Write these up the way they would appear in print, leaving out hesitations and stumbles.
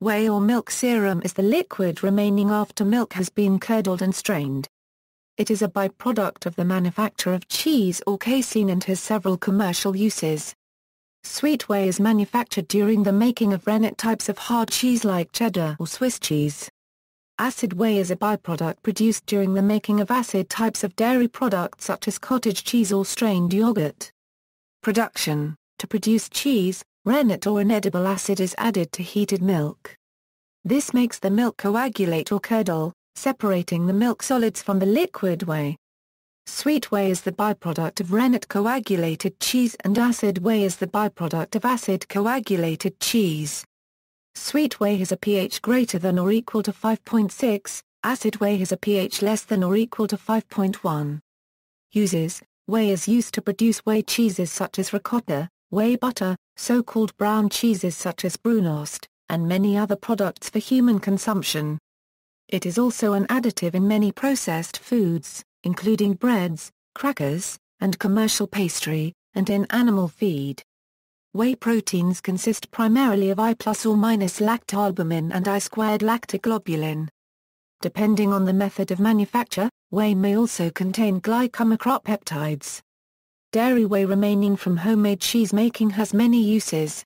Whey or milk serum is the liquid remaining after milk has been curdled and strained. It is a byproduct of the manufacture of cheese or casein and has several commercial uses. Sweet whey is manufactured during the making of rennet types of hard cheese like cheddar or Swiss cheese. Acid whey is a byproduct produced during the making of acid types of dairy products such as cottage cheese or strained yogurt. Production: to produce cheese, rennet or inedible acid is added to heated milk. This makes the milk coagulate or curdle, separating the milk solids from the liquid whey. Sweet whey is the byproduct of rennet coagulated cheese and acid whey is the byproduct of acid coagulated cheese. Sweet whey has a pH greater than or equal to 5.6, acid whey has a pH less than or equal to 5.1. Uses: whey is used to produce whey cheeses such as ricotta, whey butter, so-called brown cheeses such as Brunost, and many other products for human consumption. It is also an additive in many processed foods, including breads, crackers, and commercial pastry, and in animal feed. Whey proteins consist primarily of I+ or minus lactalbumin and I² lactic globulin. Depending on the method of manufacture, whey may also contain glycomacropeptides. Dairy whey remaining from homemade cheese making has many uses.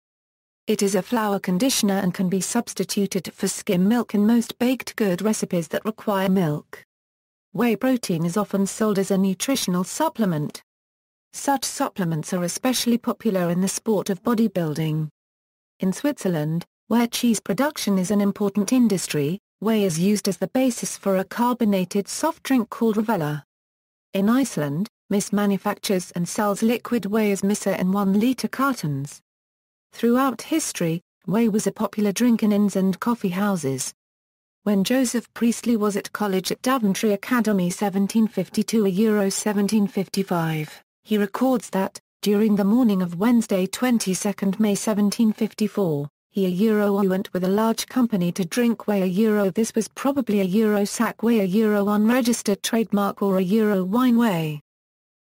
It is a flour conditioner and can be substituted for skim milk in most baked good recipes that require milk. Whey protein is often sold as a nutritional supplement. Such supplements are especially popular in the sport of bodybuilding. In Switzerland, where cheese production is an important industry, whey is used as the basis for a carbonated soft drink called Rivella. In Iceland, Miss manufactures and sells liquid whey as Missa in 1-liter cartons. Throughout history, whey was a popular drink in inns and coffee houses. When Joseph Priestley was at college at Daventry Academy 1752–1755, he records that, during the morning of Wednesday 22 May 1754, he went with a large company to drink whey. This was probably a sack whey, a unregistered trademark, or a wine whey.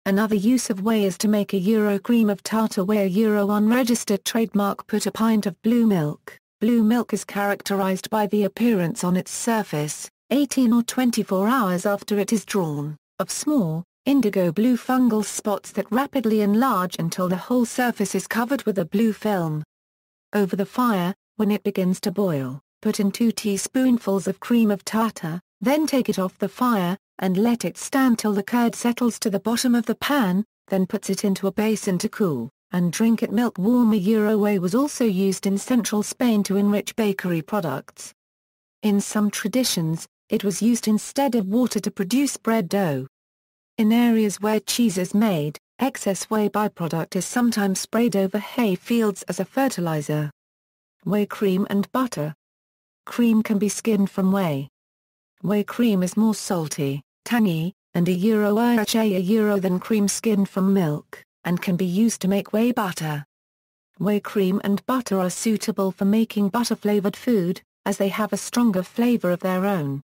Another use of whey is to make a cream of tartar whey, a unregistered trademark. Put a pint of blue milk. Blue milk is characterized by the appearance on its surface, 18 or 24 hours after it is drawn, of small, indigo blue fungal spots that rapidly enlarge until the whole surface is covered with a blue film. Over the fire, when it begins to boil, put in 2 teaspoonfuls of cream of tartar, then take it off the fire, and let it stand till the curd settles to the bottom of the pan, then puts it into a basin to cool, and drink it milk warm. Whey was also used in central Spain to enrich bakery products. In some traditions, it was used instead of water to produce bread dough. In areas where cheese is made, excess whey byproduct is sometimes sprayed over hay fields as a fertilizer. Whey cream and butter. Cream can be skimmed from whey. Whey cream is more salty, tangy, and richer than cream skimmed from milk, and can be used to make whey butter. Whey cream and butter are suitable for making butter-flavored food, as they have a stronger flavor of their own.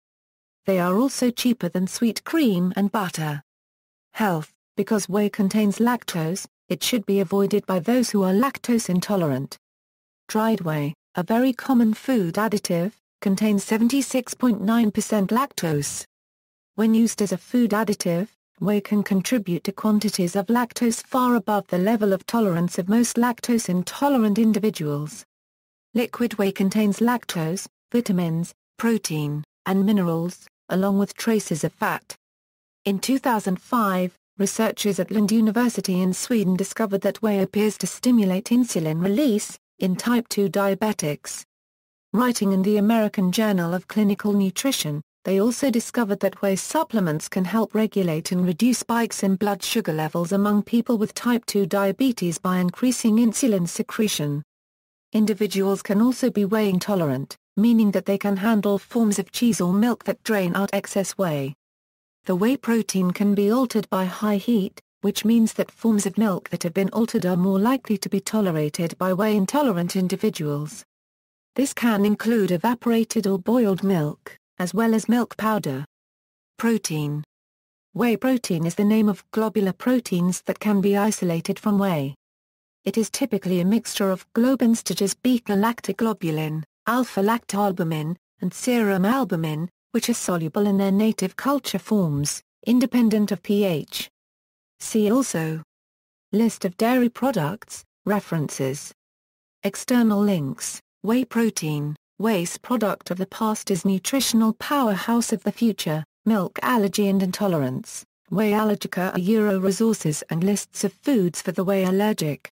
They are also cheaper than sweet cream and butter. Health: because whey contains lactose, it should be avoided by those who are lactose intolerant. Dried whey, a very common food additive, contains 76.9% lactose. When used as a food additive, whey can contribute to quantities of lactose far above the level of tolerance of most lactose-intolerant individuals. Liquid whey contains lactose, vitamins, protein, and minerals, along with traces of fat. In 2005, researchers at Lund University in Sweden discovered that whey appears to stimulate insulin release in type 2 diabetics. Writing in the American Journal of Clinical Nutrition, they also discovered that whey supplements can help regulate and reduce spikes in blood sugar levels among people with type 2 diabetes by increasing insulin secretion. Individuals can also be whey intolerant, meaning that they can handle forms of cheese or milk that drain out excess whey. The whey protein can be altered by high heat, which means that forms of milk that have been altered are more likely to be tolerated by whey-intolerant individuals. This can include evaporated or boiled milk, as well as milk powder. Protein. Whey protein is the name of globular proteins that can be isolated from whey. It is typically a mixture of globin stages beta-lactic globulin, alpha-lactalbumin, and serum albumin, which are soluble in their native culture forms, independent of pH. See also: List of dairy products, references. External links: Whey protein, waste product of the past is nutritional powerhouse of the future, milk allergy and intolerance, Whey allergica, resources and lists of foods for the whey allergic.